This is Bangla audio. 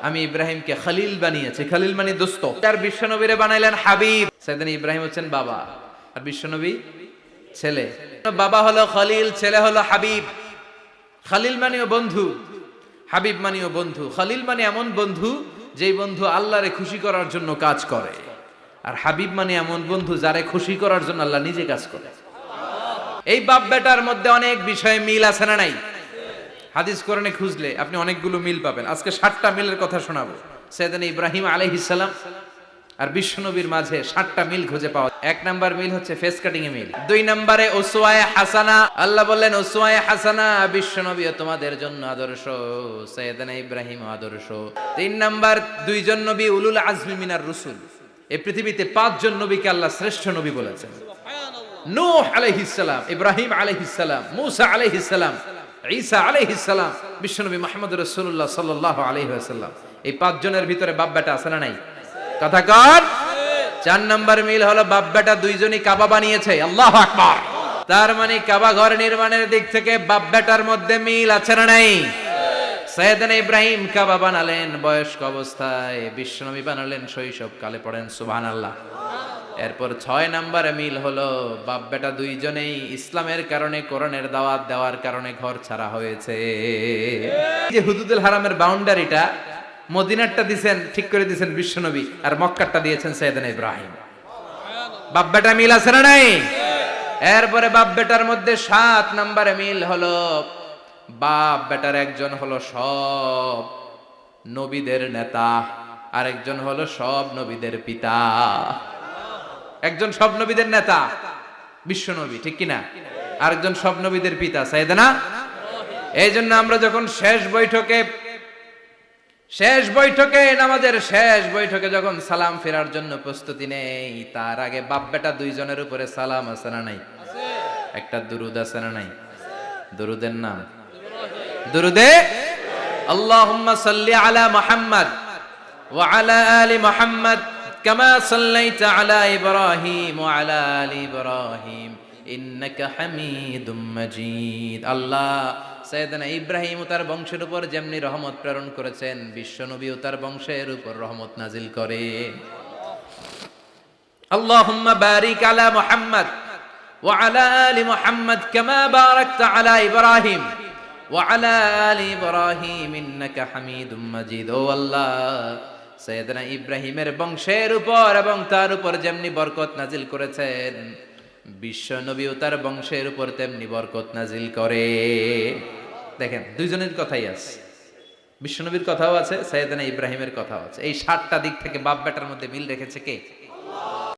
আমি ইব্রাহিমকে খলিল বানিয়েছি। খলিল মানে দোস্ত। তার বিশ্বনবীরে বানাইলেন হাবিব। সাইয়েদনা ইব্রাহিম হচ্ছেন বাবা আর বিশ্বনবী ছেলে। বাবা হলো খলিল, ছেলে হলো হাবিব। খলিল মানেও বন্ধু, হাবিব মানেও বন্ধু। খলিল মানে এমন বন্ধু যেই বন্ধু আল্লাহরে খুশি করার জন্য কাজ করে, আর হাবিব মানে এমন বন্ধু যারে খুশি করার জন্য আল্লাহ নিজে কাজ করে। এই বাপ বেটার মধ্যে অনেক বিষয়ে মিল আছে না নাই? হাদিস কোরআনে খুঁজলে আপনি অনেকগুলো মিল পাবেন। আজকে 7টা মিলের কথা শোনাবো। সাইয়েদনা ইব্রাহিম আলাইহিস সালাম আর বিশ্বনবীর মাঝে 7টা মিল খুঁজে পাওয়া। 1 নাম্বার মিল হচ্ছে ফেস কাটিং এ মিল। 2 নম্বরে উসওয়ায়ে হাসানা। আল্লাহ বললেন উসওয়ায়ে হাসানা, বিশ্বনবীও তোমাদের জন্য আদর্শ, সাইয়েদনা ইব্রাহিম আদর্শ। 3 নাম্বার, 2 জন নবী উলুল আজমি মিনার রাসূল। এই পৃথিবীতে 5 জন নবীকে আল্লাহ শ্রেষ্ঠ নবী বলেছেন। নূহ আলাইহিস সালাম, ইব্রাহিম আলাইহিস সালাম, মূসা আলাইহিস সালাম, ঈসা আলাইহিস সালাম, বিশ্বনবী মুহাম্মদ রাসূলুল্লাহ সাল্লাল্লাহু আলাইহি ওয়াসাল্লাম। এই 5 জনের ভিতরে বাপ বেটা আছে না নাই? কথা কর। 4 নাম্বার মিল হলো বাপ বেটা 2 জনই কাবা বানিয়েছে। আল্লাহু আকবার। তার মানে কাবা ঘর নির্মাণের দিক থেকে বাপ বেটার মধ্যে মিল আছে না নাই? সাইয়েদনা ইব্রাহিম কাবা বানালেন বয়স্ক অবস্থায়, বিশ্বনবী বানালেন শৈশবকালে। পড়েন সুবহানাল্লাহ। এরপর 6 নাম্বারে মিল হলো বাপ বেটা 2 জনেই ইসলামের কারণে, কোরআনের দাওয়াত দেওয়ার কারণে ঘর ছাড়া হয়েছে। যে হুদুদুল হারামের বাউন্ডারিটা মদিনারটা দিবেন, ঠিক করে দিবেন বিশ্বনবী, আর মক্কারটা দিয়েছেন সাইয়েদনা ইব্রাহিম। বাপ বেটা মিল আছে না নাই? এরপরে বাপ বেটার মধ্যে 7 নাম্বারে মিল হলো বাপ বেটার একজন হলো সব নবীদের নেতা, আরেকজন হলো সব নবীদের পিতা। একজন সব নবীদের নেতা বিশ্বনবী, ঠিক কিনা? আরেকজন সব নবীদের পিতা সাইয়েদনা। এই জন্য আমরা যখন শেষ বৈঠকে নামাজের শেষ বৈঠকে যখন সালাম ফেরার জন্য প্রস্তুতি নেই, তার আগে বাপ বেটা 2 জনের উপরে সালাম আছে না নাই? একটা দুরুদ আছে না নাই? দুরুদের নাম দুরুদে আল্লাহুম্মা সাল্লি আলা মুহাম্মদ ওয়া আলা আলি মুহাম্মদ কামা সাল্লাইতা আলা ইব্রাহিম ওয়া আলা আলি ইব্রাহিম ইন্নাকা হামিদুম মাজিদ। আল্লাহ সাইয়েদনা ইব্রাহিম ও তার বংশের উপর যেমনি রহমত প্রেরণ করেছেন, বিশ্বনবী ও তার বংশের উপর রহমত নাজিল করেন। আল্লাহুম্মা বারিক আলা মুহাম্মদ ওয়া আলা আলি মুহাম্মদ কামা বারাকতা আলা ইব্রাহিম ওয়া আলা আলি ইব্রাহিম ইন্নাকা হামিদুম মাজিদ। ও আল্লাহ, সাইয়েদনা ইব্রাহিমের বংশের উপর এবং তার উপর যেমনি বরকত নাজিল করেছেন, বিশ্ব নবী ও তার বংশের উপর তেমনি বরকত নাজিল করে। দেখেন, 2 জনের কথাই আছে, বিশ্বনবীর কথাও আছে, সাইয়েদনা ইব্রাহিমের কথাও আছে। এই 7টা দিক থেকে বাপ বেটার মধ্যে মিল রেখেছে কে?